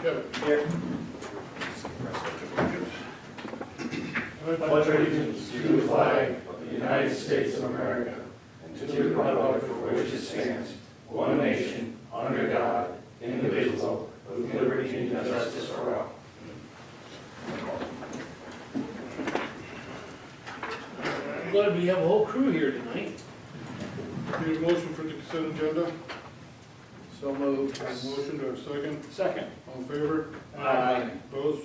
Kevin. Here. I pledge allegiance to the flag of the United States of America and to the republic for which it stands, one nation, under God, indivisible, with liberty and justice for all. I'm glad we have a whole crew here tonight. Need a motion for the consent agenda? So moved. Motion, do I have a second? Second. All in favor? Aye. Opposed?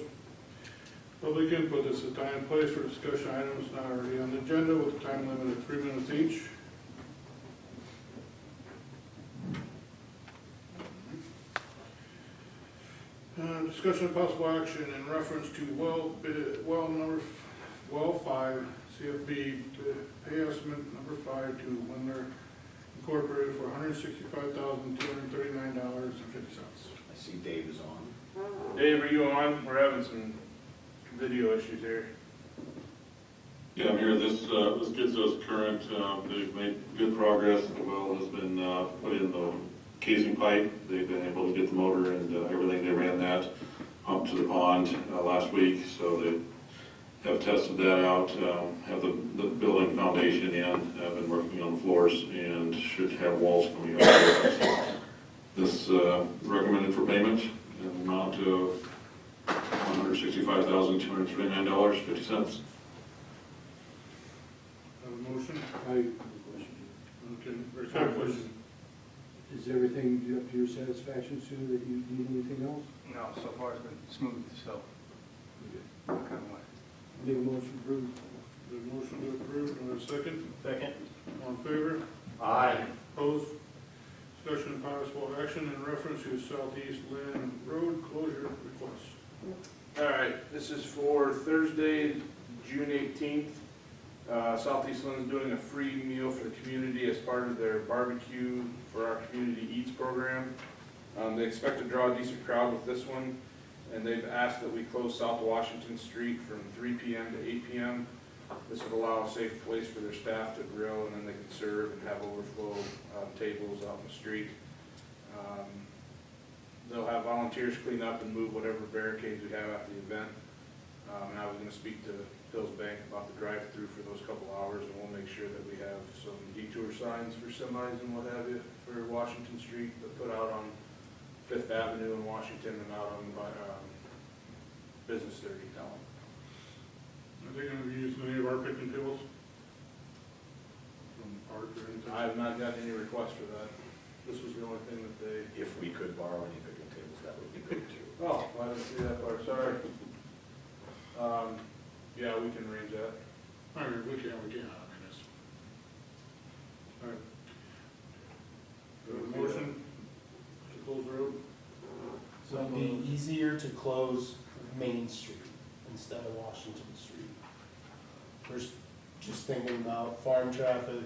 Public input. This is a time and place for discussion items not already on the agenda with a time limit of 3 minutes each. Discussion of possible action in reference to well 5 CFB pay estimate number 5 to Wendler Incorporated for $165,239.50. I see Dave is on. Dave, are you on? We're having some video issues here. Yeah, I'm here. This gets us current. They've made good progress. The well has been put in the casing pipe. They've been able to get the motor and everything. They ran that pump to the pond last week, so they have tested that out. Have the building foundation in. Have been working on the floors and should have walls coming up. This recommended for payment in the amount of $165,239.50. Have a motion? I have a question. Okay, very good question. Is everything up to your satisfaction, Sue, that you need anything else? No, so far it's been smooth, so I'm kind of like. Need a motion approved? The motion to approve, do I have a second? Second. All in favor? Aye. Opposed? Discussion and possible action in reference to Southeast Linn Road closure request. All right, this is for Thursday, June 18th. Southeast Linn is doing a free meal for the community as part of their barbecue for our community eats program. They expect to draw a decent crowd with this one, and they've asked that we close South Washington Street from 3 p.m. to 8 p.m. This would allow a safe place for their staff to grill, and then they can serve and have overflow tables out in the street. They'll have volunteers clean up and move whatever barricades we have at the event. And I was going to speak to Hills Bank about the drive-through for those couple hours, and we'll make sure that we have some detour signs for semis and what have you for Washington Street, but put out on 5th Avenue in Washington and out on Business 30 down. Are they going to be using any of our picnic tables? From the park or anything? I have not gotten any requests for that. This was the only thing that they... If we could borrow any picnic tables, that would be good too. Oh, I didn't see that part, sorry. Yeah, we can arrange that. All right, we can, I mean, it's... All right. Do we have a motion to close the road? So it'd be easier to close Main Street instead of Washington Street. We're just thinking about farm traffic,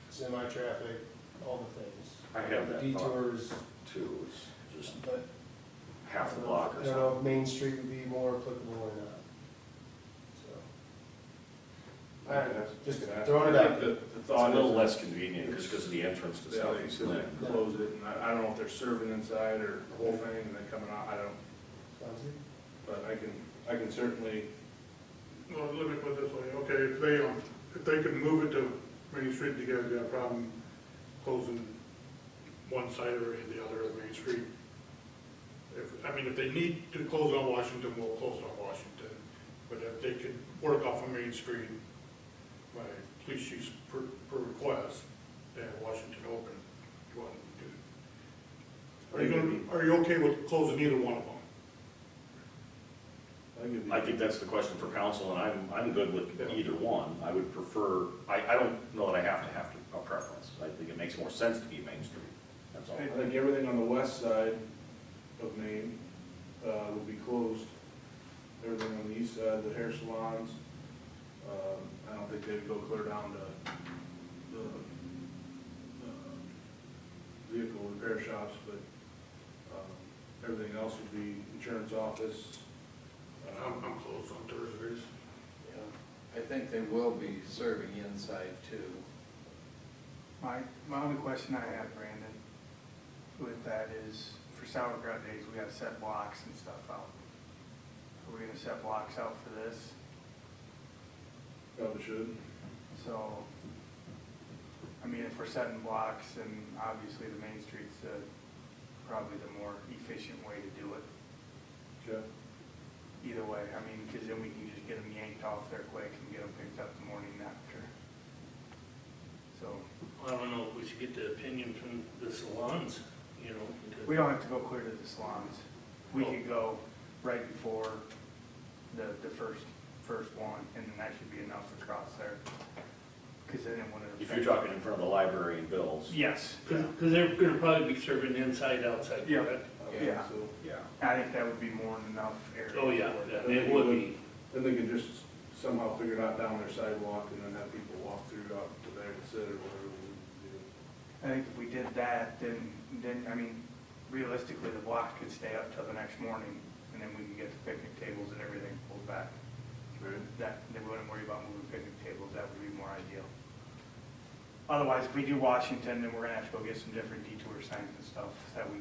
semi-traffic, all the things. I have that Detours, too. It's just but half a block or I don't know something. if Main Street would be more applicable or not. So, all right, just throwing it out. The It's thought a little is less convenient just because of the entrance to Yeah, Southeast they Linn. close it, and I don't know if they're serving inside or the whole thing, and then coming out, I don't, Sounds good. but I can certainly, Well, let me put it this way, okay, if they could move it to Main Street, you guys got a problem closing one side or the other of Main Street? If they need to close on Washington, we'll close on Washington, but if they could work off of Main Street by police chiefs per request, to have Washington open, you want to do it. Are you okay with closing either one of them? I think that's the question for council, and I'm good with Yeah. either one. I would prefer, I don't know that I have a preference. I think it makes more sense to be Main Street, that's all. I think everything on the west side of Main will be closed. Everything on the east side, the hair salons, I don't think they'd go clear down to the vehicle repair shops, but everything else would be insurance office. I'm closed on Thursdays. Yeah, I think they will be serving inside too. My only question I have, Brandon, with that is, for sauerkraut days, we gotta set blocks and stuff Are we gonna set blocks out for this? Probably should. So, I mean, if we're setting blocks, then obviously the main street's probably the more efficient way to do it. Okay. Either way, I mean, because then we can just get them yanked off there quick and get them picked up the morning after. So, I don't know if we should get the opinion from the salons, you know. because- we don't have to go clear to the salons. We could go right before the first one, and then that should be enough across there. Because then it wouldn't. If you're talking in front of the library and Bill's. Yes. Because they're gonna probably be serving inside, outside, Yeah. correct? Yeah. So, Yeah. I think that would be more than enough area. Oh, yeah, for yeah, that. it would be. then they could just somehow figure it out down their sidewalk and then have people walk through out to there and sit or whatever we need to do. I think if we did that, then, I mean, realistically, the block could stay up till the next morning, and then we could get the picnic tables and everything pulled back. Right. That, then we wouldn't worry about moving picnic tables, that would be more ideal. Otherwise, if we do Washington, then we're gonna have to go get some different detour signs and stuff that we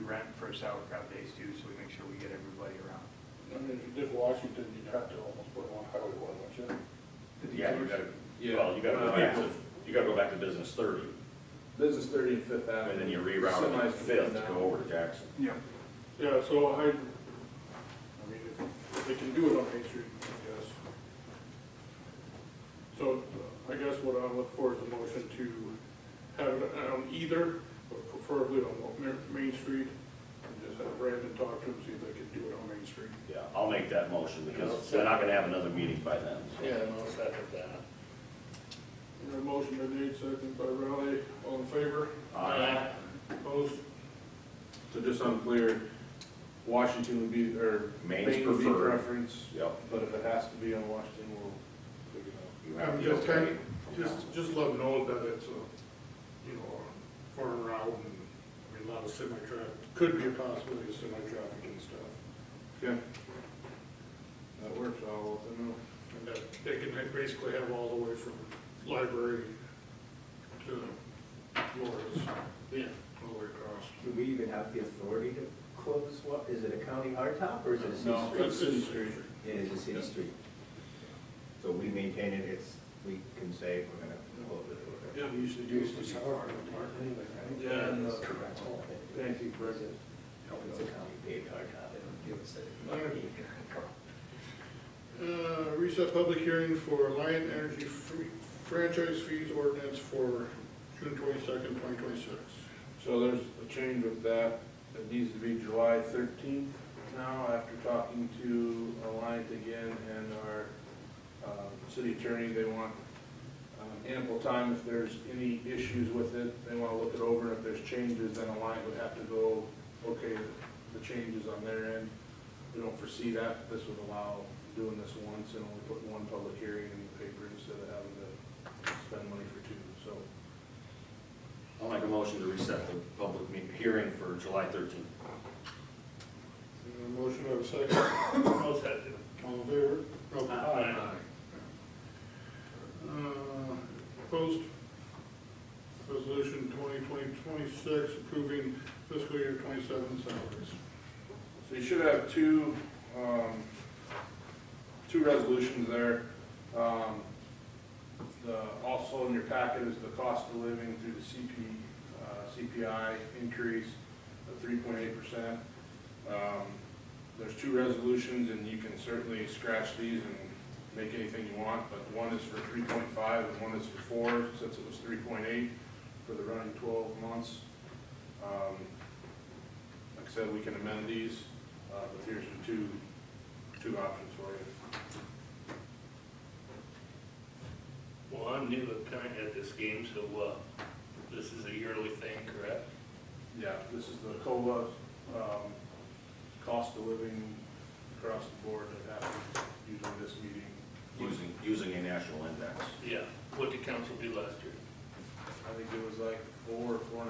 rent for sauerkraut days too, so we make sure we get everybody around. I mean, if you did Washington, you'd have to almost put them on highway one, wouldn't you? The Yeah, you detours? gotta, Yeah. well, you gotta go back to, you gotta go back to Business 30, Business 30 and Fifth Avenue. and then you reroute to Semis Fifth to down. go over to Jackson. Yeah. Yeah, so I mean, if they can do it on Main Street, I guess. So I guess what I look for is a motion to have it on either, but preferably on Main Street, and just have Brandon talk to them, see if they can do it on Main Street. Yeah, I'll make that motion because they're not gonna have another meeting by then. so. Yeah, and I'll second that. And a motion been made, second by Riley, all in favor? Aye. Opposed? So just so I'm clear, Washington would be, or Main's Main would be preferred. preference, Yep. but if it has to be on Washington, we'll figure it out. You have Just the kind okay. of, just let them know that it's a, you know, a corner route and, I mean, a lot of semi-traffic, could be a possibility of semi-traffic and stuff. Okay. That works, I'll let them know. And that they can basically have all the way from library to Laura's, Yeah. all the way across. Do we even have the authority to close what, is it a county hardtop or is it a city No, street? it's City Street. It is a city street. So we maintain it, we can say we're gonna close it or whatever. Yeah, we usually do. Yeah, and That's all. thank you, President. It's a county paid hardtop, they don't give us any money. Reset public hearing for Alliant Energy franchise fees ordinance for June 22nd, 2026. So there's a change with that. It needs to be July 13th now, after talking to Alliant again and our city attorney. They want ample time if there's any issues with it. They want to look it over, and if there's changes, then Alliant would have to go, okay, the changes on their end. We don't foresee that. This would allow doing this once and only putting one public hearing in the paper instead of having to spend money for two, so. I'll make a motion to reset the public hearing for July 13th. Motion to have a second. I'll second. All in favor? Oh, Aye. Opposed? Resolution 2020-26 approving fiscal year 27 salaries. So you should have two resolutions there. Also in your packet is the cost of living through the CPI increase of 3.8%. There's two resolutions, and you can certainly scratch these and make anything you want, but one is for 3.5 and one is for 4, since it was 3.8 for the running 12 months. Like I said, we can amend these, but here's the two options for you. Well, I'm new at this game, so this is a yearly thing, correct? Yeah, this is the COLA, cost of living across the board that happens usually this meeting. Using a national index. Yeah. What did council do last year? I think it was like 4 or 4.5.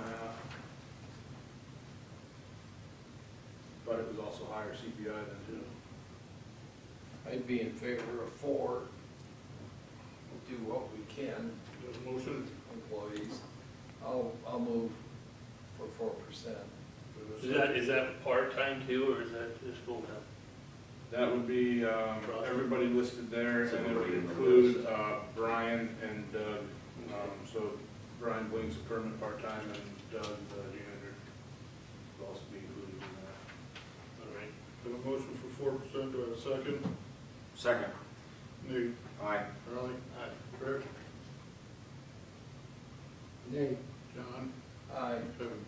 But it was also higher CPI than 2. I'd be in favor of 4. We'll do what we can, There's a motion. employees. I'll move for 4%. Is that part-time too, or is that just full-time? That would be, everybody listed there, and it would include, Brian and Doug. So Brian Blink's a permanent part-time, and Doug, the janitor, will also be included in that. All right. Have a motion for 4%, do I have a second? Second. Nate? Aye. Charlie? Aye. Rick? Nay. John? Aye. Kevin?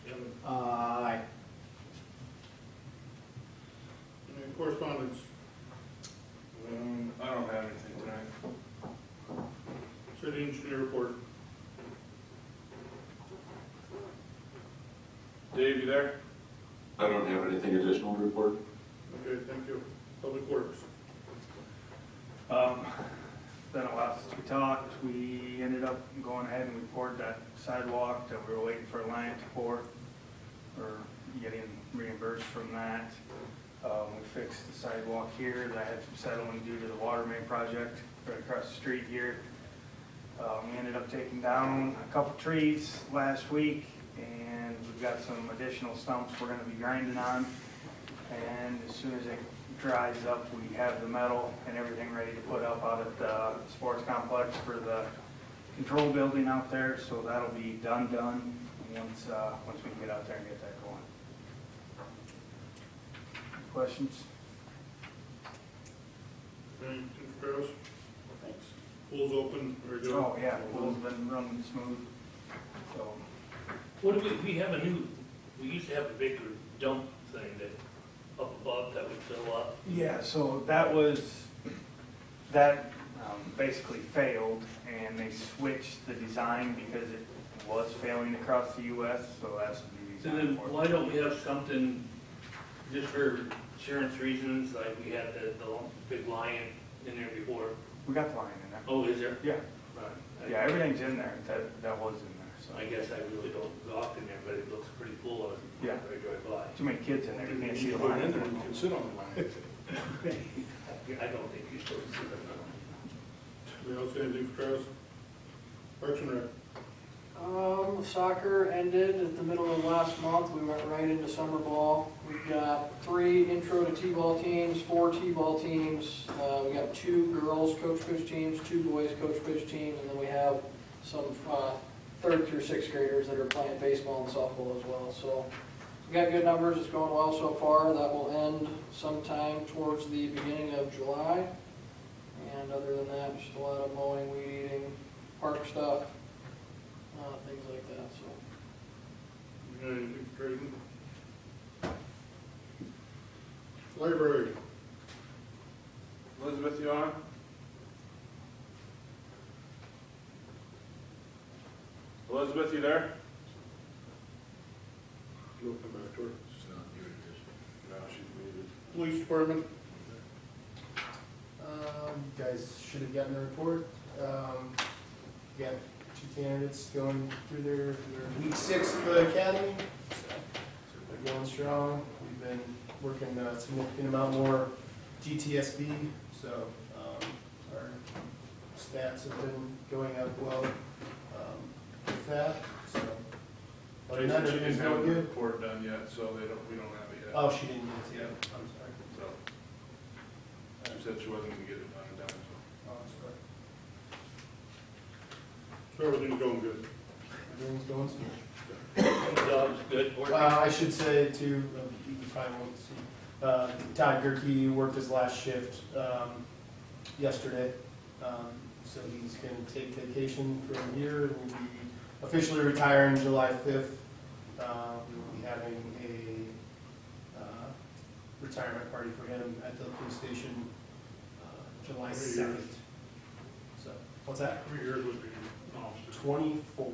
Kevin? Aye. Any correspondence? I don't have anything tonight. City engineer report. Dave, you there? I don't have anything additional to report. Okay, thank you. Public Works. Been a while since we talked. We ended up going ahead and we poured that sidewalk that we were waiting for Alliant to pour, or getting reimbursed from that. We fixed the sidewalk here that had some settling due to the water main project right across the street here. We ended up taking down a couple trees last week, and we've got some additional stumps we're gonna be grinding on. And as soon as it dries up, we have the metal and everything ready to put up out at the sports complex for the control building out there. So that'll be done once we can get out there and get that going. Questions? Anything for Chris? Thanks. Pool's open, very good. Oh, yeah, pool's been running smooth, so. What do we have a new, we used to have a bigger dump thing that up above that would fill up. Yeah, so that basically failed, and they switched the design because it was failing across the US, so that's the new So design then for it. why don't we have something just for insurance reasons, like we had the big lion in there before? We got the line in there. Oh, is there? Yeah, Right. yeah, everything's in there, that was in there, so. I guess I really don't go up in there, but it looks pretty full of it. Yeah. When I drive by. Too many kids in there, you can't see the Put it line. in there, you can sit on the line. I don't think you're supposed to see that. Anybody else got anything for Travis? Parks and Rec. Soccer ended at the middle of last month. We went right into summer ball. We've got 3 intro to T-ball teams, 4 T-ball teams. We got 2 girls coach teams, 2 boys coach teams, and then we have some 3rd through 6th graders that are playing baseball and softball as well. So we got good numbers. It's going well so far. That will end sometime towards the beginning of July. And other than that, just a lot of mowing, weed eating, park stuff, things like that, so. You got anything for Drayton? Library. Elizabeth, you on? Elizabeth, you there? You'll come back to her. It's not muted, is No, she's muted. Police Department. You guys should have gotten the report. We got 2 candidates going through their week 6 of the academy. So they're going strong. We've been working a significant amount more GTSB, so our stats have been going up well with that. So, but She another didn't thing's have going the good. report done yet, so we don't have it yet. Oh, she didn't get it yet. I'm sorry. So, she said she wasn't gonna get it done, Oh, I'm sorry. So everything's going good. Everything's going smooth. The dog's good, working. I should say too, you probably won't see, Todd Gerke worked his last shift yesterday. So he's going to take vacation for a year and will be officially retiring July 5th. We will be having a retirement party for him at the police station July 2nd. So, what's that? 3 years would be an officer. 24.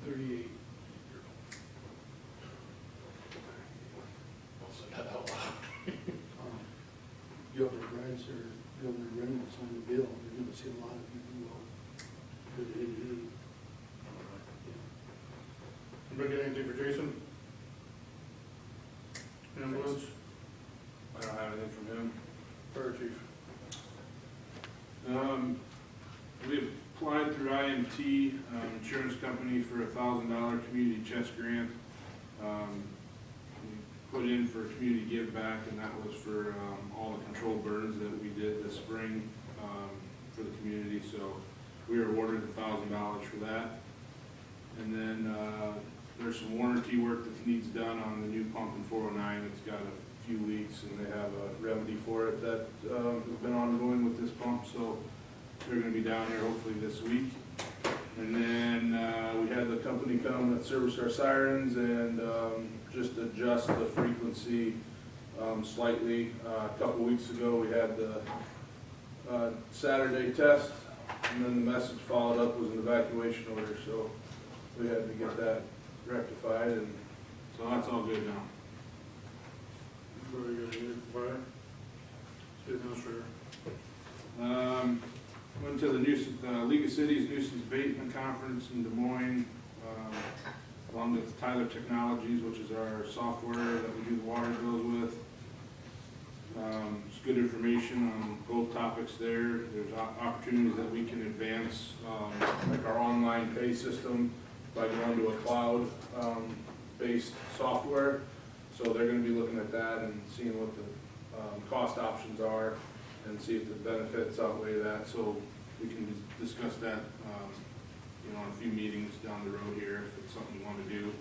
38. I'll say that out loud. Governor Grimes or Governor Reynolds on the bill, you're gonna see a lot of people go. Anybody got anything for Jason? Ambulance, I don't have anything from him. fire chief. We applied through IMT Insurance Company for a $1,000 community chest grant. We put in for community give back, and that was for all the controlled burns that we did this spring for the community. So we were awarded $1,000 for that. And then there's some warranty work that needs done on the new pump in 409. It's got a few leaks, and they have a remedy for it that has been ongoing with this pump. So they're going to be down here hopefully this week. And then we had the company come that serviced our sirens and just adjust the frequency slightly. A couple weeks ago we had the Saturday test, and then the message followed up was an evacuation order, so we had to get that rectified, and so that's all good now. Very good, fire. City Administrator. Went to the League of Cities Nuisance Abatement Conference in Des Moines, along with Tyler Technologies, which is our software that we do the water bills with. It's good information on both topics there. There's opportunities that we can advance, like our online pay system by going to a cloud-based software. So they're going to be looking at that and seeing what the cost options are and see if the benefits outweigh that. So we can discuss that, in a few meetings down the road here if it's something you want to do.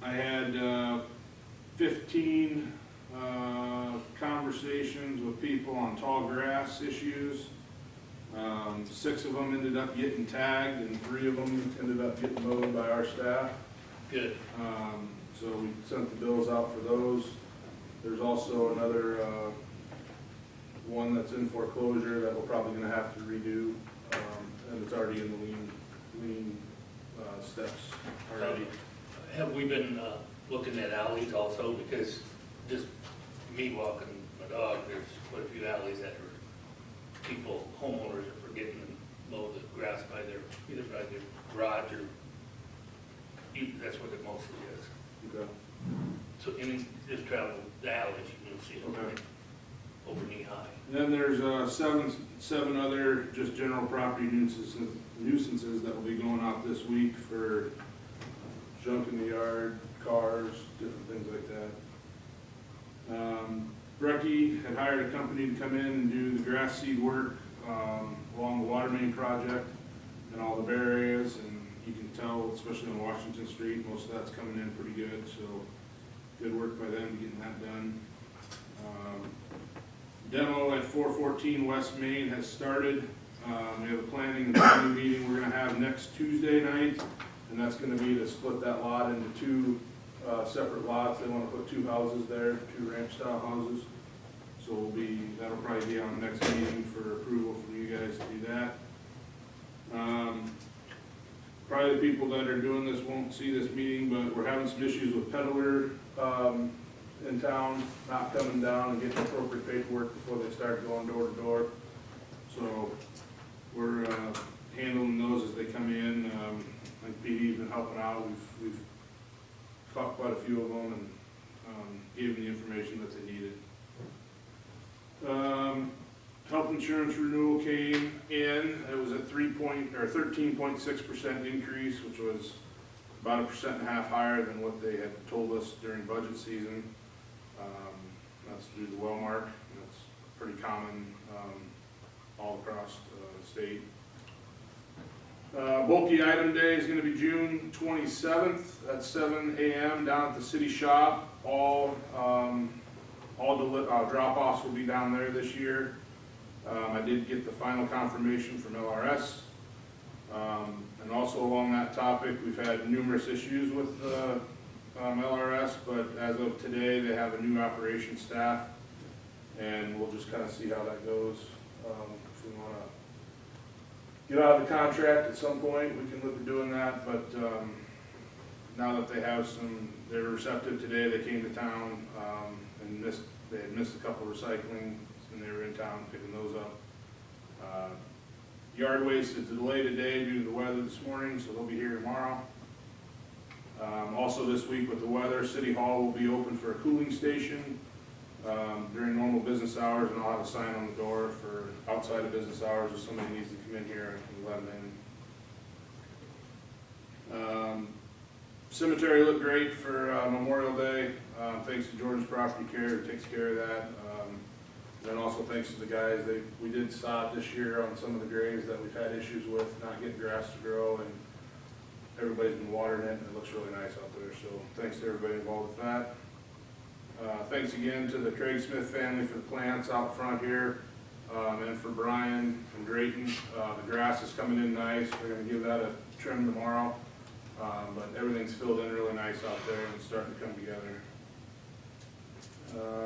I had 15 conversations with people on tall grass issues. 6 of them ended up getting tagged, and 3 of them ended up getting mowed by our staff. Good. So we sent the bills out for those. There's also another one that's in foreclosure that we're probably going to have to redo, and it's already in the lien steps already. Have we been looking at alleys also? Because just me walking my dog, there's quite a few alleys that are homeowners are forgetting to mow the grass either by their garage or that's what it mostly is. Okay. So just travel the alleys, you'll see it over knee high. And then there's 7 other just general property nuisances that will be going out this week for junk in the yard, cars, different things like that. Brecky had hired a company to come in and do the grass seed work along the water main project and all the bare areas, and you can tell, especially on Washington Street, most of that's coming in pretty good, so good work by them getting that done. Demo at 414 West Main has started. We have a planning and zoning meeting we're going to have next Tuesday night, and that's going to be to split that lot into 2 separate lots. They want to put 2 houses there, 2 ranch-style houses. So that'll probably be on the next meeting for approval from you guys to do that. Probably the people that are doing this won't see this meeting, but we're having some issues with peddler in town, not coming down and getting appropriate paperwork before they start going door to door. So we're handling those as they come in. I think PD's been helping out. We've caught quite a few of them and gave them the information that they needed. Health insurance renewal came in. It was at 13.6% increase, which was about 1.5% higher than what they had told us during budget season. That's through the Wellmark. That's pretty common all across the state. Bulky item day is going to be June 27th at 7 a.m. down at the city shop. All drop-offs will be down there this year. I did get the final confirmation from LRS. And also along that topic, we've had numerous issues with LRS, but as of today, they have a new operations staff, and we'll just kind of see how that goes. If we want to get out of the contract at some point, we can look at doing that, but now that they have they're receptive today. They came to town and they had missed a couple of recycling, and they were in town picking those up. Yard waste is delayed today due to the weather this morning, so they'll be here tomorrow. Also this week with the weather, City Hall will be open for a cooling station, during normal business hours, and I'll have a sign on the door for outside of business hours if somebody needs to come in here, I can let them in. Cemetery looked great for Memorial Day, thanks to Jordan's Property Care who takes care of that. Then also thanks to the guys, we did sod this year on some of the graves that we've had issues with, not getting grass to grow, and everybody's been watering it, and it looks really nice out there, so thanks to everybody involved with that. Thanks again to the Craig Smith family for the plants out front here, and for Brian from Drayton. The grass is coming in nice, we're gonna give that a trim tomorrow, but everything's filled in really nice out there and it's starting to come together.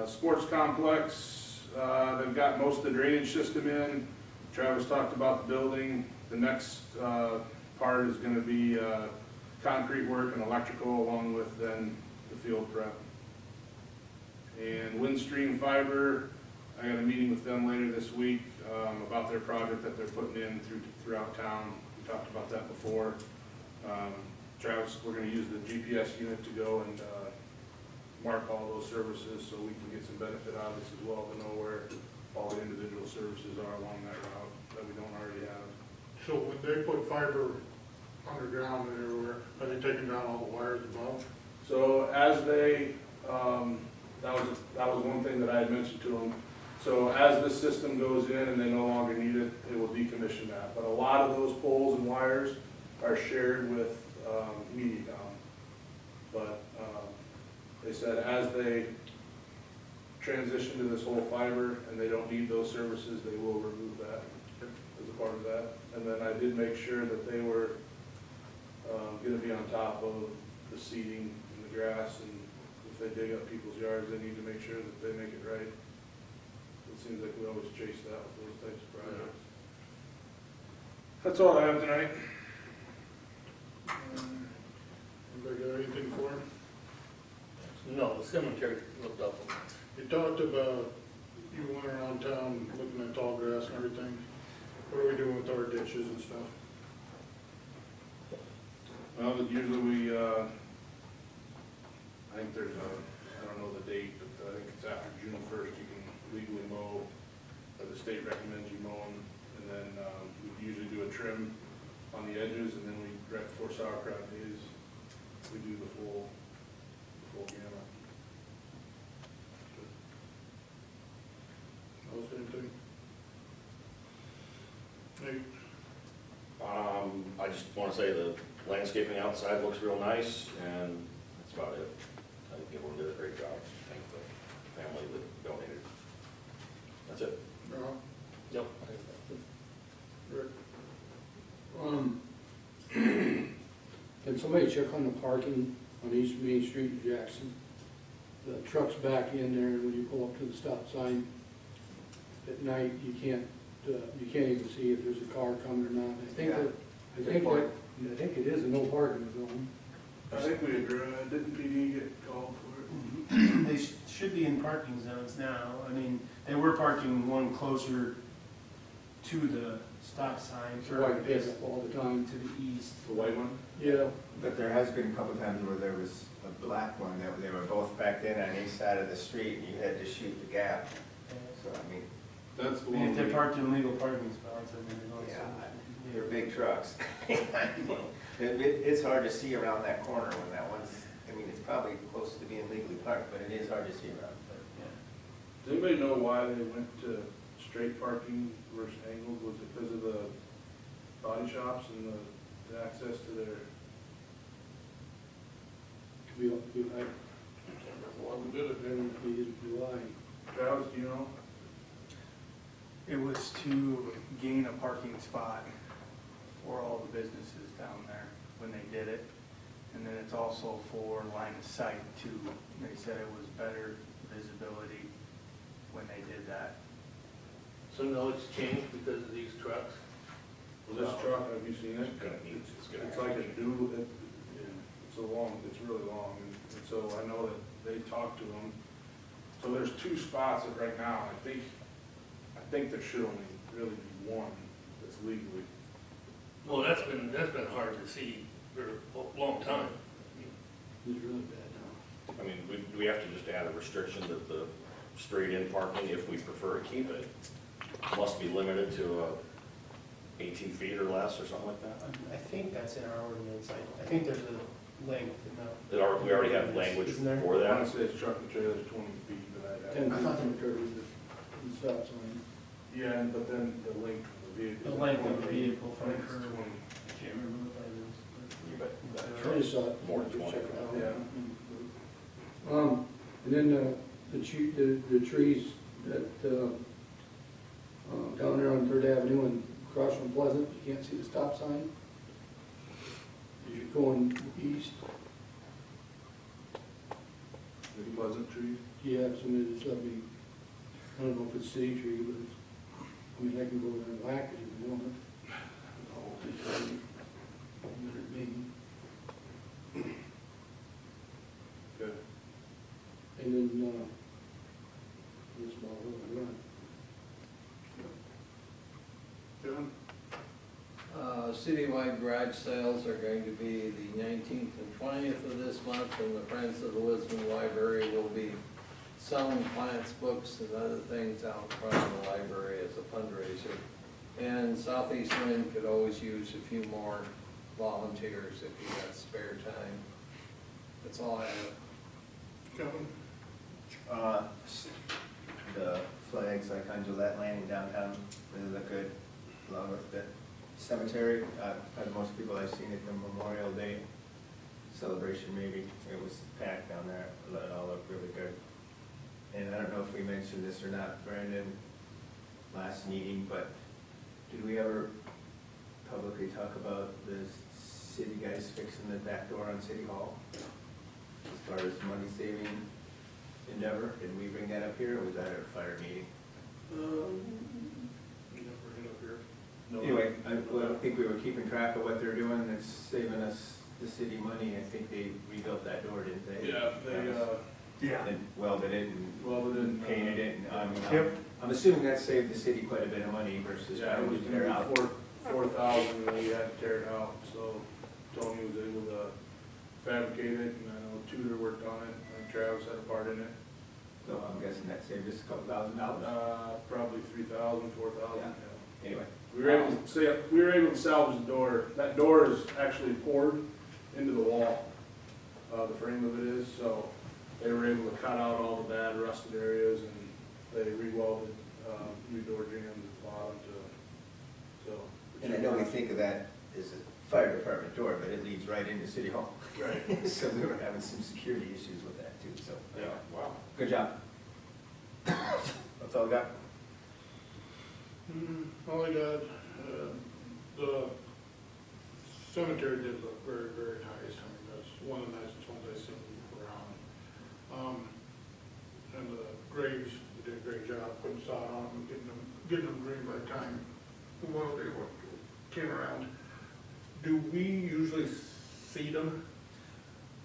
Sports complex, they've got most of the drainage system in. Travis talked about the building. The next part is going to be concrete work and electrical, along with then the field prep. And Windstream Fiber, I got a meeting with them later this week about their project that they're putting in throughout town. We talked about that before. Travis, we're going to use the GPS unit to go and mark all those services so we can get some benefit out of this as well, to know where all the individual services are along that route that we don't already have. So when they put fiber underground and everywhere, are they taking down all the wires above? So as they, that was one thing that I had mentioned to them. So as this system goes in and they no longer need it, it will decommission that. But a lot of those poles and wires are shared with MediaCom. But they said as they transition to this whole fiber and they don't need those services, they will remove that as a part of that. And then I did make sure that they were going to be on top of the seeding and the grass, and if they dig up people's yards, they need to make sure that they make it right. It seems like we always chase that with those types of projects. That's all I have tonight. Anybody got anything for him? No, the cemetery looked up. You talked about, you went around town looking at tall grass and everything. What are we doing with our ditches and stuff? Well, usually we, I think there's a, I don't know the date, but I think it's after June 1st you can legally mow, or the state recommends you mow them, and then we usually do a trim on the edges, and then we, right before sauerkraut days, we do the full gamut. Else anything? Nate? I just want to say the landscaping outside looks real nice, and that's about it. I think everyone did a great job. Thank the family that donated. That's it. No? Yep. Rick? Can somebody check on the parking on East Main Street in Jackson? The truck's back in there, and when you pull up to the stop sign at night, you can't even see if there's a car coming or not. I think it is a no parking zone. I think we agree. Didn't PD get called for it? They should be in parking zones now. I mean, they were parking one closer to the stop sign, It's a white pickup all the time. to the east. The white one? Yeah. But there has been a couple times where there was a black one that they were both backed in on each side of the street, and you had to shoot the gap. So, I mean, That's the I mean, one. if they're parked in legal parking spots, I mean, yeah, they're big trucks. It's hard to see around that corner when that one's, I mean, it's probably close to being legally parked, but it is hard to see around. But Does anybody know why they went to straight parking versus angled? Was it because of the body shops and the access to their? Why we did it, It'll be in July. Travis, do you know? It was to gain a parking spot for all the businesses down there when they did it. And then it's also for line of sight too. They said it was better visibility when they did that. So now it's changed because of these trucks? Well, this truck, have you seen it? It's like a dual, it's really long, and so I know that they talked to them. So there's two spots that right now, I think there should only really be one that's legally. Well, that's been hard to see for a long time. It's really bad now. I mean, do we have to just add a restriction that the straight-in parking, if we prefer to keep it, must be limited to 18 feet or less or something like that? I think that's in our ordinance. I think there's a length in We already have language Isn't there? for I that. want to say it's truck and trailer is 20 feet, but I 10 feet from the curb is the stop sign. yeah, but then the length of the vehicle. The length of the vehicle from the It's curb. 20. I can't remember what that is. You bet. I just saw it. More than Just 20. check it out. Yeah. And then the trees that, down there on Third Avenue and across from Pleasant, you can't see the stop sign. As you're going east, The pleasant trees. yeah, some of it's, I don't know if it's city tree, but it's, I mean, I can go there and whack it if you want. Good. And then, this about what I got. John? Citywide garage sales are going to be the 19th and 20th of this month, and the Friends of the Lisbon Library will be selling plants, books, and other things out front of the library as a fundraiser. And Southeast Linn could always use a few more volunteers if you got spare time. That's all I have. Kevin? The flags like on Gillette Landing downtown, they look good, along with the cemetery. Most people I've seen at the Memorial Day celebration, maybe, it was packed down there. It all looked really good. And I don't know if we mentioned this or not, Brandon, last meeting, but did we ever publicly talk about the city guys fixing the back door on City Hall? As far as money saving endeavor, did we bring that up here, or was that at a fire meeting? Never hit up here. No. Anyway, I think we were keeping track of what they're doing, it's saving us the city money. I think they rebuilt that door, didn't they? Yeah, they, And welded it and welded it and painted it, and Yep. I'm assuming that saved the city quite a bit of money versus yeah, it trying was to tear out. gonna be 4,000 and we had to tear it out, so Tony was able to fabricate it, and I know Tudor worked on it, and Travis had a part in it. So I'm guessing that saved us a couple $1,000. Probably 3,000, 4,000, Yeah. yeah. Anyway, We were able to salvage the door. That door is actually poured into the wall. The frame of it is, so they were able to cut out all the bad rusted areas, and they re-welded, new door jambs at the bottom to, so. and I know we think of that as a fire department door, but it leads right into City Hall. Right. So we were having some security issues with that too, so. Yeah, wow. Good job. That's all I got. All I got, the cemetery did look very, very nice. I mean, that's one of the nicest ones I've seen around. And the graves, they did a great job putting sod on them, getting them green by the time, well, they came around. Do we usually seed them?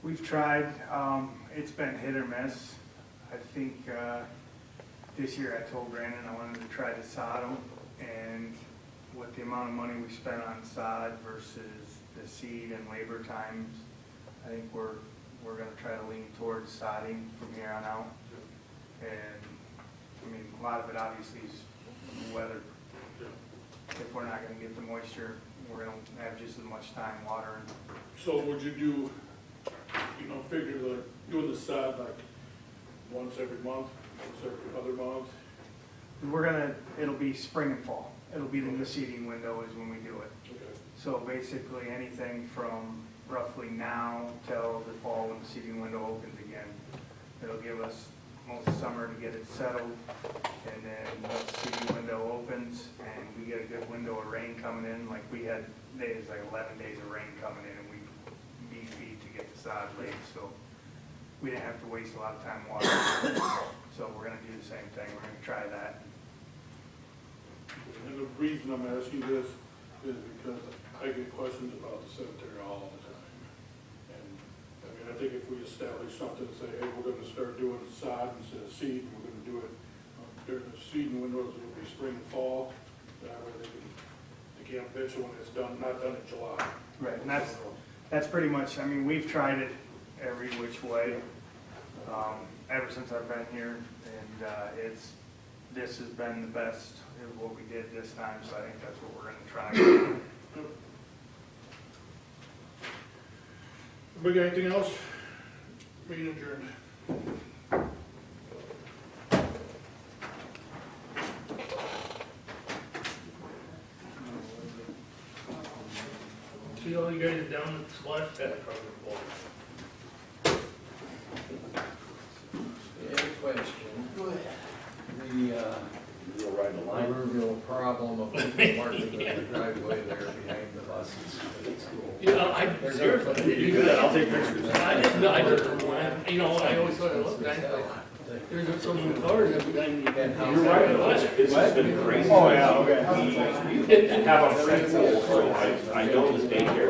We've tried, it's been hit or miss. I think, this year I told Brandon I wanted to try to sod them, and with the amount of money we spent on sod versus the seed and labor times, I think we're gonna try to lean towards sodding from here on out. And, I mean, a lot of it obviously is weather. If we're not gonna get the moisture, we're gonna have just as much time watering. So would you do, figure like doing the sod like once every month, once every other month? It'll be spring and fall. It'll be the seeding window is when we do it. Okay. So basically, anything from roughly now till the fall when the seeding window opens again. It'll give us most summer to get it settled, and then once the seeding window opens and we get a good window of rain coming in, like we had days, like 11 days of rain coming in, and we beat feet to get the sod laid, so we didn't have to waste a lot of time watering. So we're gonna do the same thing. We're gonna try that. And the reason I'm asking this is because I get questions about the cemetery all the time. And, I mean, I think if we establish something, say, hey, we're gonna start doing sod instead of seed, and we're gonna do it during the seeding windows, it'll be spring and fall. That way they can't bitch when it's done, not done in July. Right, and that's pretty much, I mean, we've tried it every which way, ever since I've been here, and this has been the best of what we did this time, so I think that's what we're gonna try. We got anything else? Meeting adjourned. See all you guys down at the splash pad across the ball. Any question? Go ahead. You'll ride the line. The real problem of people parking in the driveway there behind the buses at the school. Yeah, seriously, You do that, I'll take pictures. I didn't know, I always thought it looked nice, like, there's so many cars every time you. You're right, it's been crazy. Oh, yeah, okay. We have a friend, so I know this daycare